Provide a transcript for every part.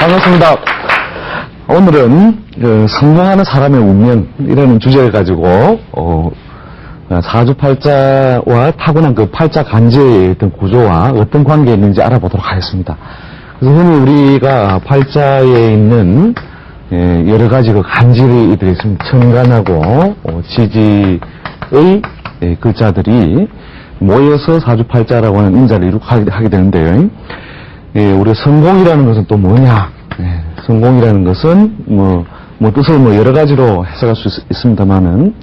반갑습니다. 오늘은 성공하는 사람의 운명이라는 주제를 가지고 사주팔자와 타고난 그 팔자 간지의 어떤 구조와 어떤 관계가 있는지 알아보도록 하겠습니다. 그래서 흔히 우리가 팔자에 있는 여러 가지 그 간지들이 있습니다. 천간하고 지지의 글자들이 모여서 사주팔자라고 하는 인자를 이룩하게 되는데요. 우리가 성공이라는 것은 또 뭐냐? 성공이라는 것은 뜻을 여러 가지로 해석할 수 있습니다만은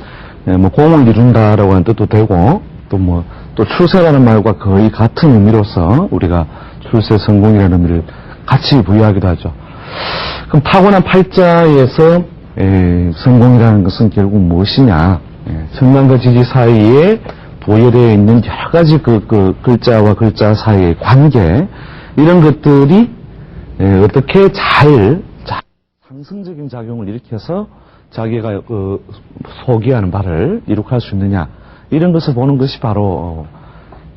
공을 이룬다라고 하는 뜻도 되고 또 출세라는 말과 거의 같은 의미로서 우리가 출세 성공이라는 의미를 같이 부여하기도 하죠. 그럼 타고난 팔자에서 성공이라는 것은 결국 무엇이냐? 천간과 지지 사이에 부여되어 있는 여러 가지 그 글자와 글자 사이의 관계, 이런 것들이 어떻게 잘 상승적인 작용을 일으켜서 자기가 소기하는 바를 이룩할 수 있느냐, 이런 것을 보는 것이 바로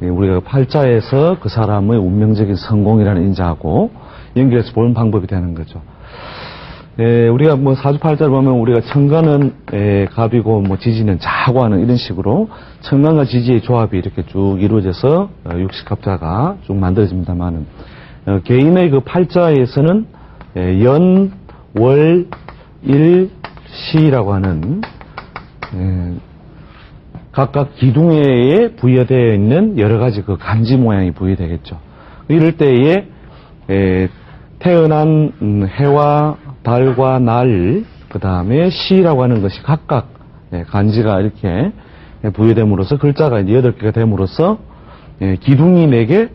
우리가 팔자에서 그 사람의 운명적인 성공이라는 인자하고 연결해서 보는 방법이 되는 거죠. 우리가 사주팔자를 보면 우리가 천간은 갑이고 지지는 자하고 하는 이런 식으로 천간과 지지의 조합이 이렇게 쭉 이루어져서 육식합자가 쭉 만들어집니다만은 개인의 그 팔자에서는 연, 월, 일, 시라고 하는 각각 기둥에 부여되어 있는 여러 가지 그 간지 모양이 부여되겠죠. 이럴 때에 태어난 해와 달과 날, 그 다음에 시라고 하는 것이 각각 간지가 이렇게 부여됨으로써 글자가 8개가 됨으로써 기둥이 4개,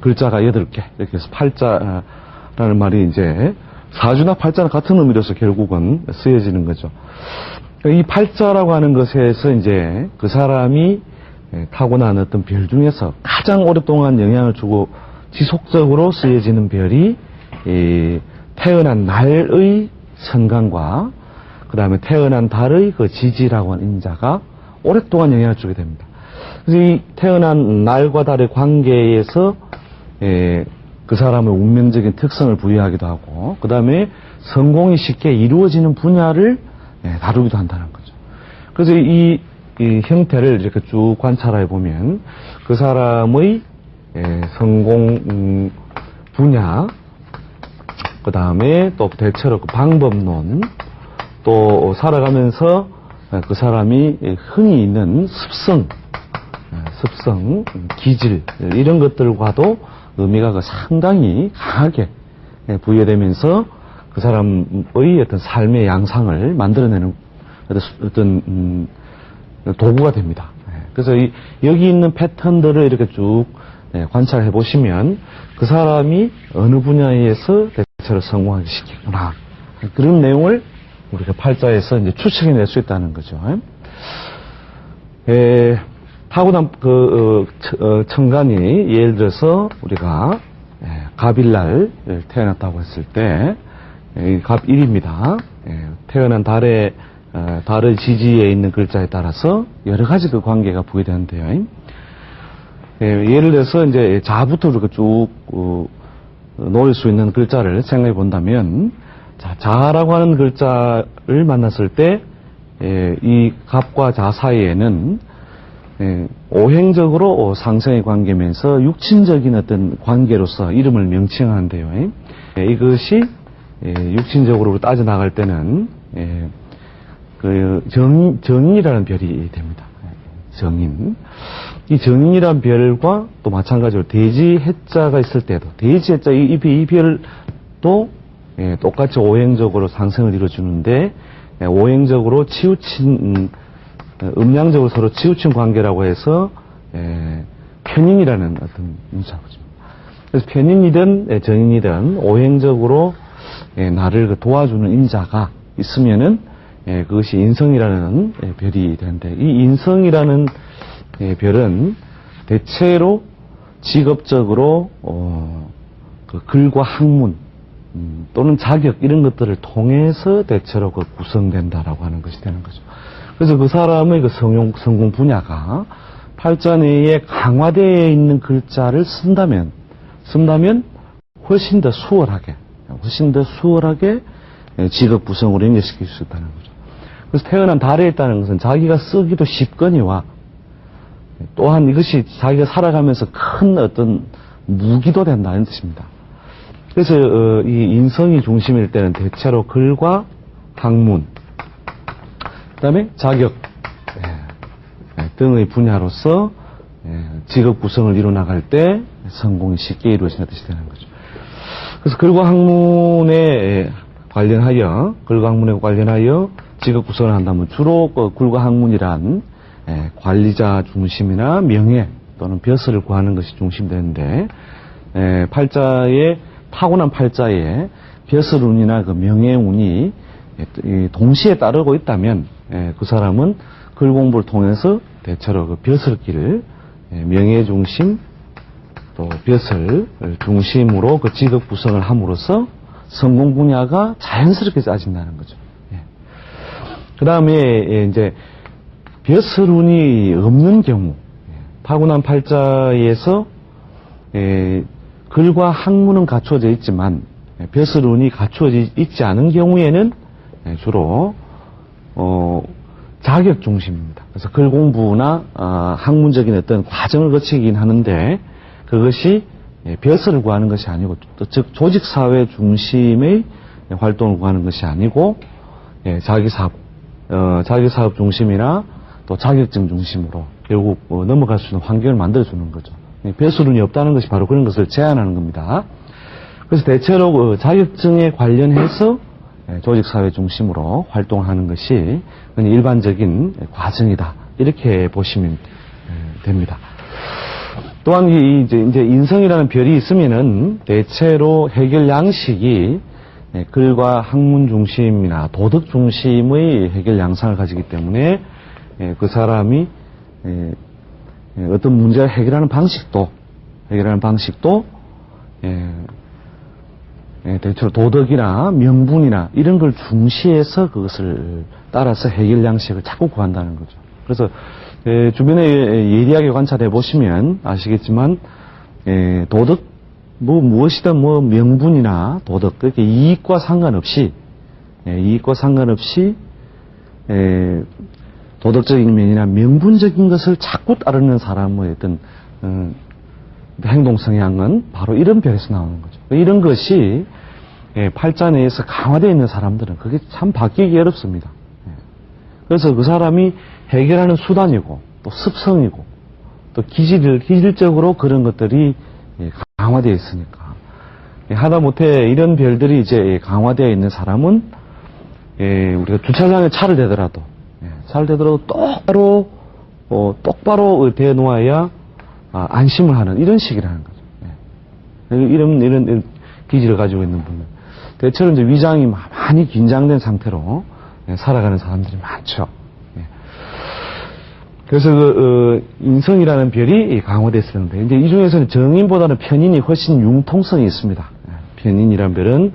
글자가 8개, 이렇게 해서 팔자라는 말이 이제 사주나 팔자는 같은 의미로서 결국은 쓰여지는 거죠. 이 팔자라고 하는 것에서 이제 그 사람이 타고난 어떤 별 중에서 가장 오랫동안 영향을 주고 지속적으로 쓰여지는 별이 태어난 날의 천간과 그 다음에 태어난 달의 그 지지라고 하는 인자가 오랫동안 영향을 주게 됩니다. 그래서 이 태어난 날과 달의 관계에서 그 사람의 운명적인 특성을 부여하기도 하고, 그 다음에 성공이 쉽게 이루어지는 분야를 다루기도 한다는 거죠. 그래서 이 형태를 이렇게 쭉 관찰해 보면 그 사람의 성공 분야, 그 다음에 또 대체로 그 방법론, 또 살아가면서 그 사람이 흔히 있는 습성, 기질, 이런 것들과도 의미가 상당히 강하게 부여되면서 그 사람의 어떤 삶의 양상을 만들어내는 어떤 도구가 됩니다. 그래서 여기 있는 패턴들을 이렇게 쭉 관찰해 보시면 그 사람이 어느 분야에서 대체로 성공하기 시키구나, 그런 내용을 우리가 팔자에서 이제 추측해낼 수 있다는 거죠. 타고난 천간이 예를 들어서 우리가 갑일날 태어났다고 했을 때 갑일입니다. 태어난 달의 지지에 있는 글자에 따라서 여러 가지 그 관계가 부여되는데요. 예를 들어서 이제 자부터 이렇게 쭉 놓을 수 있는 글자를 생각해 본다면, 자라고 하는 글자를 만났을 때 이 갑과 자 사이에는 오행적으로 상생의 관계면서 육친적인 어떤 관계로서 이름을 명칭하는데요. 이것이 육친적으로 따져나갈 때는 그 정인이라는 별이 됩니다. 정인. 이 정인이라는 별과 또 마찬가지로 대지 해자가 있을 때도, 대지 해자 이 별도 똑같이 오행적으로 상생을 이루어주는데, 오행적으로 치우친, 음양적으로 서로 치우친 관계라고 해서 편인이라는 어떤 문자가 붙습니다. 그래서 편인이든 정인이든 오행적으로 나를 도와주는 인자가 있으면은 그것이 인성이라는 별이 되는데, 이 인성이라는 별은 대체로 직업적으로 그 글과 학문 또는 자격, 이런 것들을 통해서 대체로 구성된다라고 하는 것이 되는 거죠. 그래서 그 사람의 그 성공 분야가 팔자 내에 강화되어 있는 글자를 쓴다면 훨씬 더 수월하게, 훨씬 더 수월하게 직업 구성으로 연결시킬 수 있다는 거죠. 그래서 태어난 달에 있다는 것은 자기가 쓰기도 쉽거니와 또한 이것이 자기가 살아가면서 큰 어떤 무기도 된다는 뜻입니다. 그래서 이 인성이 중심일 때는 대체로 글과 학문, 그 다음에 자격 등의 분야로서 직업 구성을 이루어나갈 때 성공이 쉽게 이루어진다는 뜻이 되는 거죠. 그래서 글과 학문에 관련하여 직업 구성을 한다면 주로 글과 학문이란 관리자 중심이나 명예 또는 벼슬을 구하는 것이 중심되는데 타고난 팔자에 벼슬운이나 그 명예운이 동시에 따르고 있다면 그 사람은 글 공부를 통해서 대체로 그 벼슬길을 명예 중심 또 벼슬 중심으로 그 직업 구성을 함으로써 성공 분야가 자연스럽게 짜진다는 거죠. 그 다음에 이제 벼슬운이 없는 경우, 타고난 팔자에서 글과 학문은 갖추어져 있지만 벼슬운이 갖추어져 있지 않은 경우에는 주로 자격 중심입니다. 그래서 글 공부나 학문적인 어떤 과정을 거치긴 하는데 그것이 벼슬을 구하는 것이 아니고 즉 조직사회 중심의 활동을 구하는 것이 아니고 자기사업 중심이나 또 자격증 중심으로 결국 넘어갈 수 있는 환경을 만들어주는 거죠. 벼슬운이 없다는 것이 바로 그런 것을 제한하는 겁니다. 그래서 대체로 자격증에 관련해서 조직사회 중심으로 활동하는 것이 일반적인 과정이다. 이렇게 보시면 됩니다. 또한 이제 인성이라는 별이 있으면은 대체로 해결 양식이 글과 학문 중심이나 도덕 중심의 해결 양상을 가지기 때문에 그 사람이 어떤 문제를 해결하는 방식도 대체로 도덕이나 명분이나 이런 걸 중시해서 그것을 따라서 해결 양식을 자꾸 구한다는 거죠. 그래서 주변에 예리하게 관찰해 보시면 아시겠지만 도덕 무엇이든 명분이나 도덕 그렇게 이익과 상관없이 도덕적인 면이나 명분적인 것을 자꾸 따르는 사람의 어떤 행동 성향은 바로 이런 별에서 나오는 거죠. 이런 것이 팔자 내에서 강화되어 있는 사람들은 그게 참 바뀌기 어렵습니다. 그래서 그 사람이 해결하는 수단이고 또 습성이고 또 기질적으로 그런 것들이 강화되어 있으니까 하다못해 이런 별들이 이제 강화되어 있는 사람은 우리가 주차장에 차를 대더라도 똑바로 대놓아야 안심을 하는 이런 식이라는 거죠. 이런 기질을 가지고 있는 분들 대체로 이제 위장이 많이 긴장된 상태로 살아가는 사람들이 많죠. 그래서 인성이라는 별이 강화됐었는데 이제 이 중에서는 정인보다는 편인이 훨씬 융통성이 있습니다. 편인이라는 별은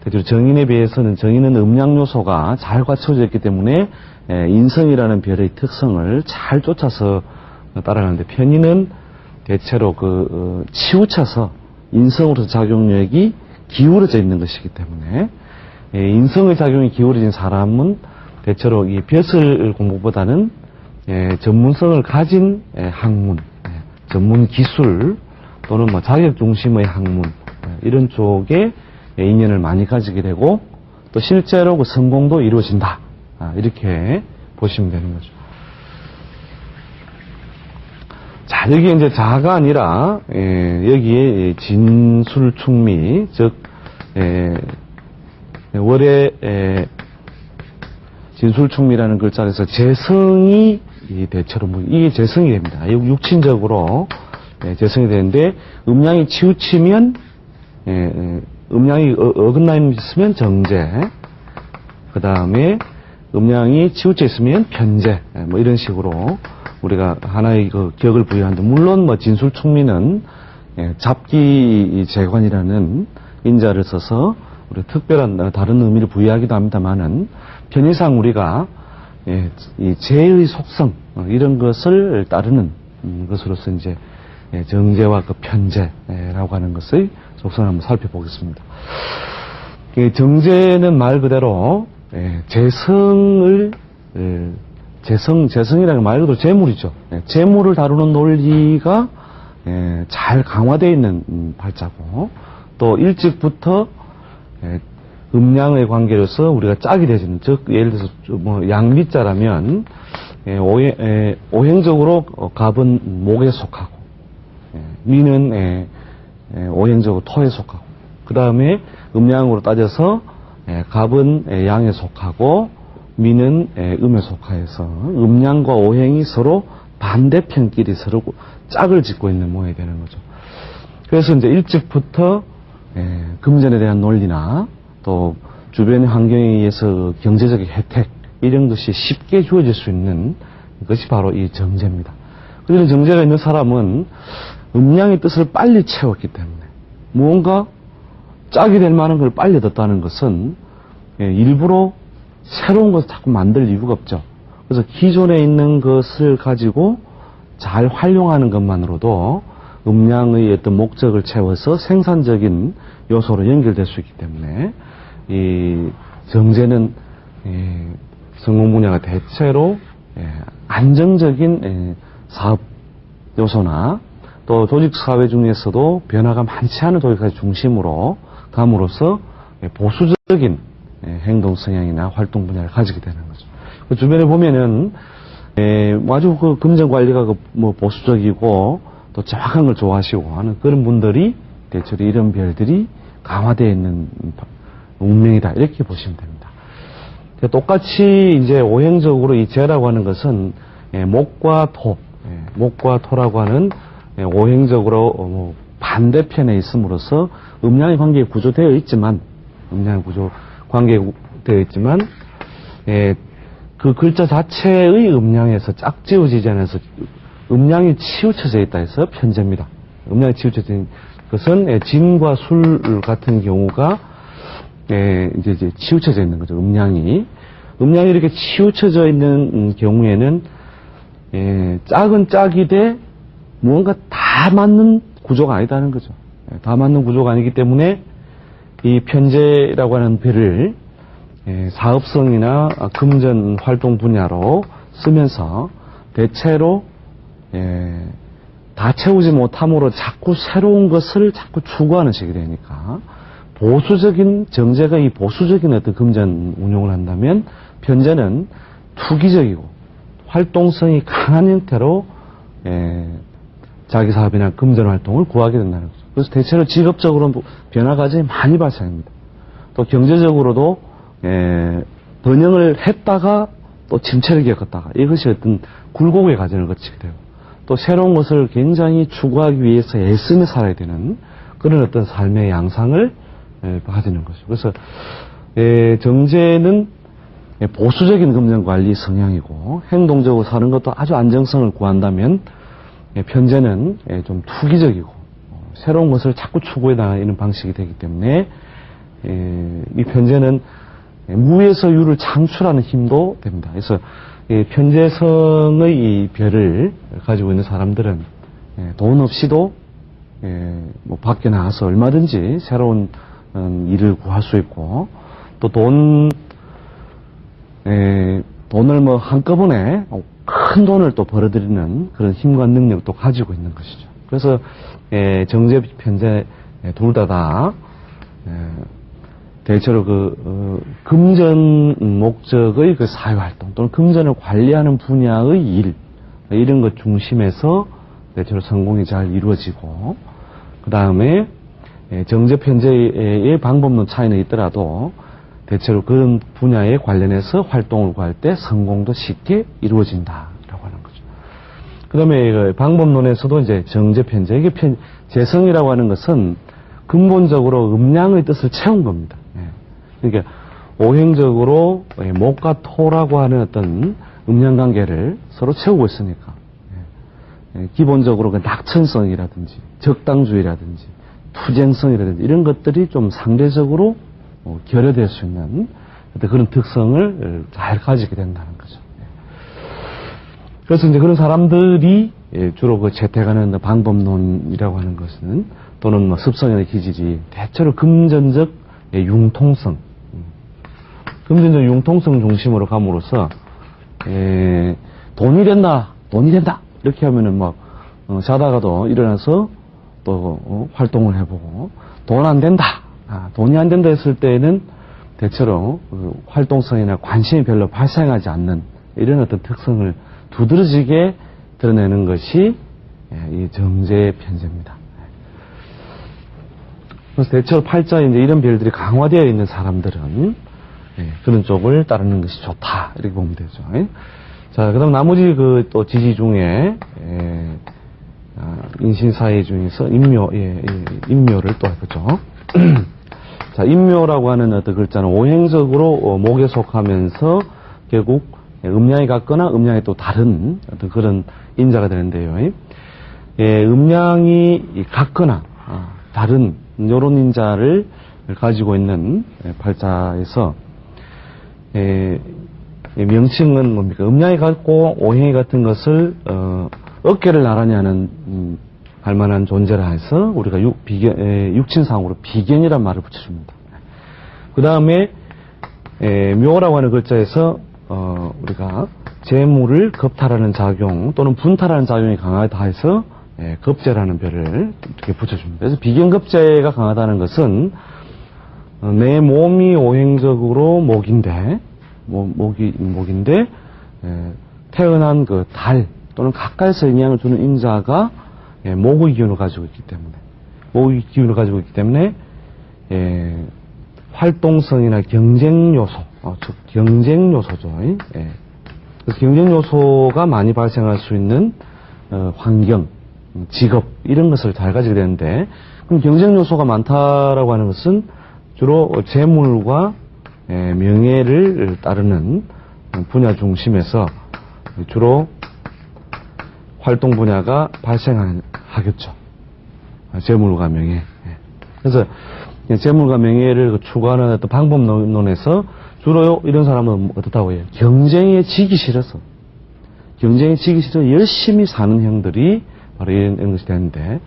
대체로 정인에 비해서는 정인은 음양 요소가 잘 갖춰져 있기 때문에 인성이라는 별의 특성을 잘 쫓아서 따라가는데 편인은 대체로 치우쳐서 인성으로서 작용력이 기울어져 있는 것이기 때문에 인성의 작용이 기울어진 사람은 대체로 이 벼슬 공부보다는 전문성을 가진 학문, 전문 기술 또는 자격 중심의 학문 이런 쪽에 인연을 많이 가지게 되고 또 실제로 그 성공도 이루어진다. 이렇게 보시면 되는 거죠. 자, 여기 이제 자가 아니라 여기에 진술충미, 즉 월에 진술충미라는 글자에서 재성이 대체로 이게 재성이 됩니다. 육친적으로 재성이 되는데 음양이 치우치면 음양이 어긋나 있으면 정제, 그 다음에 음양이 치우쳐 있으면 편제, 이런 식으로 우리가 하나의 격을 부여하는데, 물론 진술충미는 잡기 재관이라는 인자를 써서 우리 특별한 다른 의미를 부여하기도 합니다만은 편의상 우리가 이 재의 속성 이런 것을 따르는 것으로서 이제 정제와 편제라고 하는 것의 속성을 한번 살펴보겠습니다. 정제는 말 그대로 재성을 재성이라는 말 그대로 재물이죠. 재물을 다루는 논리가 잘 강화되어 있는 팔자고, 또 일찍부터 음양의 관계로서 우리가 짝이 되어지는, 즉 예를 들어서 뭐 양미자라면 오행적으로 갑은 목에 속하고, 미는 오행적으로 토에 속하고, 그 다음에 음양으로 따져서 갑은 양에 속하고 미는 음에 속하여서 음양과 오행이 서로 반대편끼리 서로 짝을 짓고 있는 모양이 되는 거죠. 그래서 이제 일찍부터 금전에 대한 논리나 또 주변 환경에 의해서 경제적 혜택 이런 것이 쉽게 주어질 수 있는 것이 바로 이 정제입니다. 그래서 정제가 있는 사람은 음양의 뜻을 빨리 채웠기 때문에 무언가 짝이 될 만한 걸 빨리 얻었다는 것은 일부러 새로운 것을 자꾸 만들 이유가 없죠. 그래서 기존에 있는 것을 가지고 잘 활용하는 것만으로도 음양의 어떤 목적을 채워서 생산적인 요소로 연결될 수 있기 때문에 이 정제는 성공 분야가 대체로 안정적인 사업 요소나 또 조직사회 중에서도 변화가 많지 않은 조직사회 중심으로 감으로써 보수적인 행동 성향이나 활동 분야를 가지게 되는 거죠. 그 주변에 보면은 아주 그 금전 관리가 뭐 보수적이고 또 정확한 걸 좋아하시고 하는 그런 분들이 대체로 이런 별들이 강화되어 있는 운명이다 이렇게 보시면 됩니다. 똑같이 이제 오행적으로 이 재라고 하는 것은 목과 토라고 하는 오행적으로 반대편에 있음으로써 음양의 관계에 구조되어 있지만 그 글자 자체의 음양에서 짝지어지지 않아서 음양이 치우쳐져 있다 해서 편제입니다. 음양이 치우쳐진 것은 진과 술 같은 경우가 이제 치우쳐져 있는 거죠. 음양이 이렇게 치우쳐져 있는 경우에는 짝은 짝이 돼 무언가 다 맞는 구조가 아니다는 거죠. 다 맞는 구조가 아니기 때문에 이 편제라고 하는 별을 사업성이나 금전 활동 분야로 쓰면서 대체로 다 채우지 못함으로 자꾸 새로운 것을 자꾸 추구하는 식이 되니까 정제가 이 보수적인 어떤 금전 운용을 한다면 편제는 투기적이고 활동성이 강한 형태로 자기 사업이나 금전 활동을 구하게 된다는 거죠. 그래서 대체로 직업적으로 변화 과정이 많이 발생합니다. 또 경제적으로도 번영을 했다가 또 침체를 겪었다가 이것이 어떤 굴곡의 과정을 거치게 되고 또 새로운 것을 굉장히 추구하기 위해서 애쓰며 살아야 되는 그런 어떤 삶의 양상을 가지는 거죠. 그래서 정제는 보수적인 금전관리 성향이고 행동적으로 사는 것도 아주 안정성을 구한다면 편제는 좀 투기적이고 새로운 것을 자꾸 추구해 나가는 방식이 되기 때문에 이 편제는 무에서 유를 창출하는 힘도 됩니다. 그래서 편제성의 이 별을 가지고 있는 사람들은 돈 없이도 뭐 밖에 나가서 얼마든지 새로운 일을 구할 수 있고 또 돈을 뭐 한꺼번에 큰 돈을 또 벌어들이는 그런 힘과 능력도 가지고 있는 것이죠. 그래서 정제, 편제 둘 다 대체로 금전 목적의 그 사회활동 또는 금전을 관리하는 분야의 일 이런 것 중심에서 대체로 성공이 잘 이루어지고 그 다음에 정제, 편제의 방법론 차이는 있더라도 대체로 그런 분야에 관련해서 활동을 구할 때 성공도 쉽게 이루어진다라고 하는 거죠. 그 다음에 방법론에서도 이제 정제, 편제, 이게 재성이라고 하는 것은 근본적으로 음양의 뜻을 채운 겁니다. 그러니까 오행적으로 목과 토라고 하는 어떤 음양 관계를 서로 채우고 있으니까 기본적으로 그 낙천성이라든지 적당주의라든지 투쟁성이라든지 이런 것들이 좀 상대적으로 결여될 수 있는 그런 특성을 잘 가지게 된다는 거죠. 그래서 이제 그런 사람들이 주로 그 채택하는 방법론이라고 하는 것은 또는 뭐 습성의 기질이 대체로 금전적 융통성. 금전적 융통성 중심으로 감으로써 돈이 된다 이렇게 하면은 막 자다가도 일어나서 또 활동을 해보고, 돈 안 된다, 돈이 안 된다 했을 때에는 대체로 활동성이나 관심이 별로 발생하지 않는 이런 어떤 특성을 두드러지게 드러내는 것이 이 정제의 편제입니다. 그래서 대체로 팔자에 이제 이런 별들이 강화되어 있는 사람들은 그런 쪽을 따르는 것이 좋다 이렇게 보면 되죠. 자, 그다음 나머지 그 또 지지 중에 인신사회 중에서 인묘를 또 해보죠. 자, 인묘라고 하는 어떤 글자는 오행적으로 목에 속하면서 결국 음양이 같거나 음양이 또 다른 어떤 그런 인자가 되는데요. 음양이 같거나 다른 이런 인자를 가지고 있는 팔자에서 명칭은 뭡니까? 음양이 같고 오행이 같은 것을 어깨를 나란히 하는 할 만한 존재라 해서 우리가 육친상으로 비견이란 말을 붙여줍니다. 그 다음에 묘라고 하는 글자에서 우리가 재물을 겁탈하는 작용 또는 분탈하는 작용이 강하다 해서 겁재라는 별을 이렇게 붙여줍니다. 그래서 비견겁재가 강하다는 것은 내 몸이 오행적으로 목인데 태어난 그 달 또는 가까이서 영향을 주는 인자가 목의 기운을 가지고 있기 때문에 활동성이나 경쟁 요소, 즉 경쟁 요소죠. 그래서 경쟁 요소가 많이 발생할 수 있는 환경, 직업 이런 것을 잘 가지게 되는데, 그럼 경쟁 요소가 많다라고 하는 것은 주로 재물과 명예를 따르는 분야 중심에서 주로 활동 분야가 발생하겠죠. 재물과 명예. 그래서 재물과 명예를 추구하는 어떤 방법론에서 주로 이런 사람은 어떻다고 해요? 경쟁에 지기 싫어서 열심히 사는 형들이 바로 이런 것이 되는데,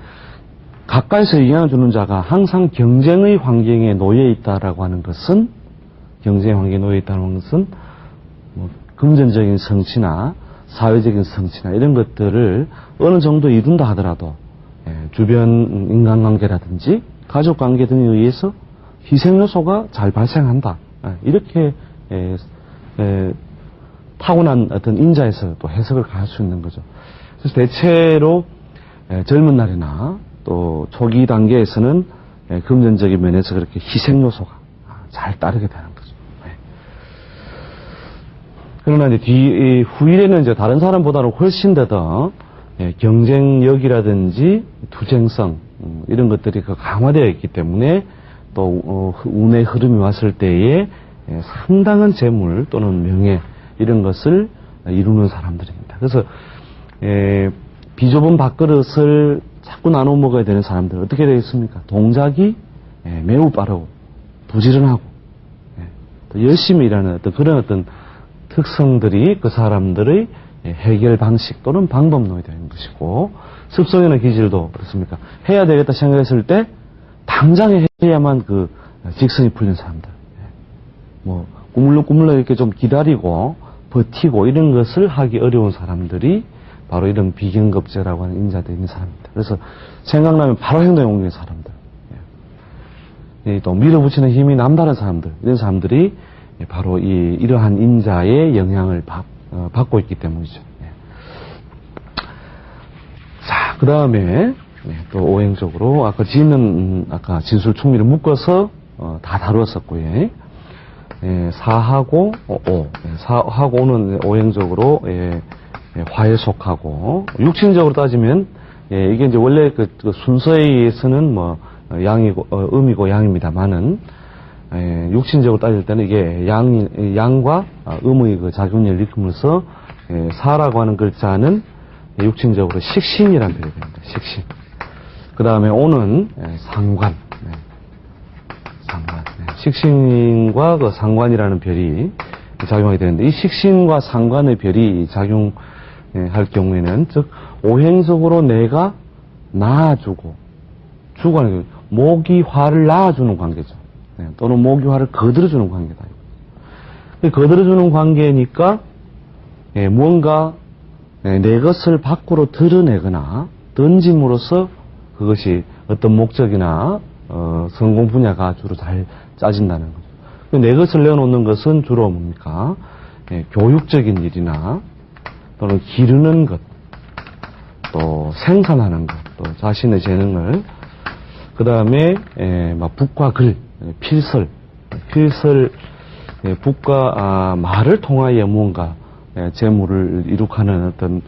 가까이서 영향을 주는 자가 항상 경쟁의 환경에 놓여 있다라고 하는 것은, 경쟁의 환경에 놓여 있다는 것은 뭐 금전적인 성취나 사회적인 성취나 이런 것들을 어느 정도 이룬다 하더라도 주변 인간관계라든지 가족관계 등에 의해서 희생요소가 잘 발생한다. 이렇게 타고난 어떤 인자에서 또 해석을 가할 수 있는 거죠. 그래서 대체로 젊은 날이나 또 초기 단계에서는 금전적인 면에서 그렇게 희생요소가 잘 따르게 되는 거죠. 그러나 이제 후일에는 이제 다른 사람보다는 훨씬 더 경쟁력이라든지 투쟁성 이런 것들이 강화되어 있기 때문에 또 운의 흐름이 왔을 때에 상당한 재물 또는 명예 이런 것을 이루는 사람들입니다. 그래서 비좁은 밥그릇을 자꾸 나눠 먹어야 되는 사람들 어떻게 되어 있습니까? 동작이 매우 빠르고 부지런하고 또 열심히 일하는 어떤 그런 어떤 특성들이 그 사람들의 해결 방식 또는 방법론이 되는 것이고, 습성이나 기질도 그렇습니까? 해야 되겠다 생각했을 때 당장 해야만 그 직성이 풀린 사람들, 뭐 꾸물럭꾸물럭 이렇게 좀 기다리고 버티고 이런 것을 하기 어려운 사람들이 바로 이런 비견겁제라고 하는 인자들이 있는 사람입니다. 그래서 생각나면 바로 행동에 옮기는 사람들, 또 밀어붙이는 힘이 남다른 사람들, 이런 사람들이 바로 이러한 인자의 영향을 받고 있기 때문이죠. 자, 그 다음에 또 오행적으로 아까 아까 진술 충미를 묶어서 다 다루었었고요. 사하고 오, 사하고 오는 오행적으로 화에 속하고, 육신적으로 따지면 이게 이제 원래 그 순서에 의해서는 뭐 양이고 음이고 양입니다만은, 육신적으로 따질 때는 이게 양과 음의 그 작용을 일으키면서 사라고 하는 글자는 육신적으로 식신이라는 별이 됩니다. 식신. 그 다음에 오는 상관. 상관. 식신과 그 상관이라는 별이 작용하게 되는데, 이 식신과 상관의 별이 작용할 경우에는, 즉 오행적으로 내가 낳아주고, 주관하는 목이 화를 낳아주는 관계죠. 또는 목유화를 거들어주는 관계다. 거들어주는 관계니까 무언가 내 것을 밖으로 드러내거나 던짐으로써 그것이 어떤 목적이나 성공 분야가 주로 잘 짜진다는 거죠. 내 것을 내어놓는 것은 주로 뭡니까? 교육적인 일이나 또는 기르는 것, 또 생산하는 것, 또 자신의 재능을, 그 다음에 북과 글, 필설, 북과 말을 통하여 무언가 재물을 이룩하는 어떤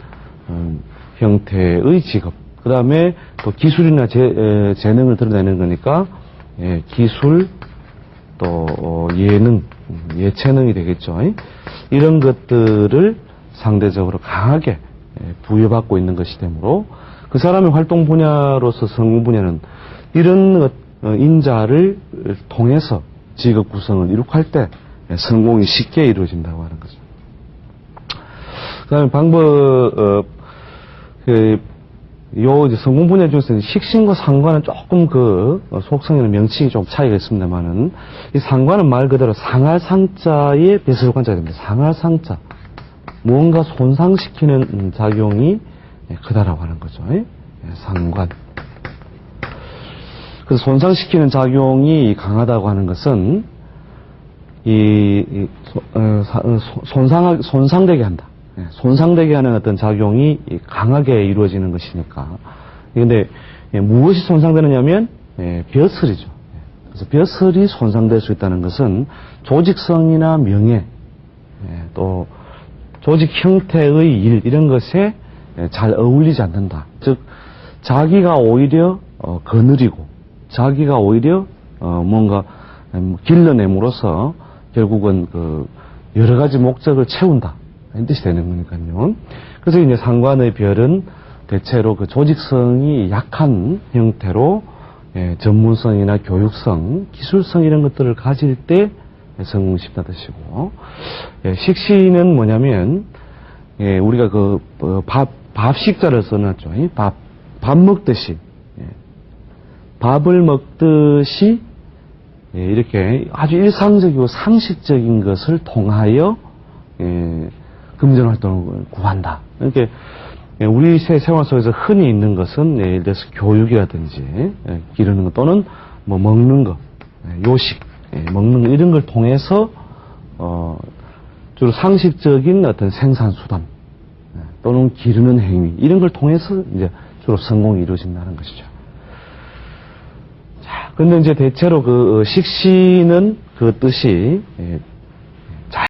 형태의 직업, 그 다음에 또 기술이나 재능을 드러내는 거니까 기술, 또 예능, 예체능이 되겠죠. 이런 것들을 상대적으로 강하게 부여받고 있는 것이 되므로 그 사람의 활동 분야로서 성공 분야는 이런 인자를 통해서 직업 구성을 이룩할 때 성공이 쉽게 이루어진다고 하는 거죠. 그 다음에 요 이제 성공 분야 중에서 식신과 상관은 조금 속성이나 명칭이 좀 차이가 있습니다만은, 이 상관은 말 그대로 상할 상자의 배설관자가 됩니다. 상할 상자. 무언가 손상시키는 작용이 크다라고 하는 거죠. 상관. 그래서 손상시키는 작용이 강하다고 하는 것은, 손상되게 한다. 손상되게 하는 어떤 작용이 강하게 이루어지는 것이니까. 근데 무엇이 손상되느냐면 벼슬이죠. 그래서 벼슬이 손상될 수 있다는 것은 조직성이나 명예, 또 조직 형태의 일, 이런 것에 잘 어울리지 않는다. 즉 자기가 오히려 거느리고 자기가 오히려 뭔가 길러냄으로써 결국은 여러 가지 목적을 채운다. 이런 뜻이 되는 거니까요. 그래서 이제 상관의 별은 대체로 조직성이 약한 형태로 전문성이나 교육성, 기술성 이런 것들을 가질 때 성공이 쉽다 뜻이고, 식신은 뭐냐면 우리가 밥식자를 써놨죠. 밥 먹듯이 밥을 먹듯이 이렇게 아주 일상적이고 상식적인 것을 통하여 금전 활동을 구한다. 이렇게 우리 생활 속에서 흔히 있는 것은 예를 들어서 교육이라든지 기르는 것 또는 뭐 먹는 것, 요식, 먹는 것 이런 걸 통해서 주로 상식적인 어떤 생산 수단 또는 기르는 행위 이런 걸 통해서 이제 주로 성공이 이루어진다는 것이죠. 자, 근데 이제 대체로 식신은 그 뜻이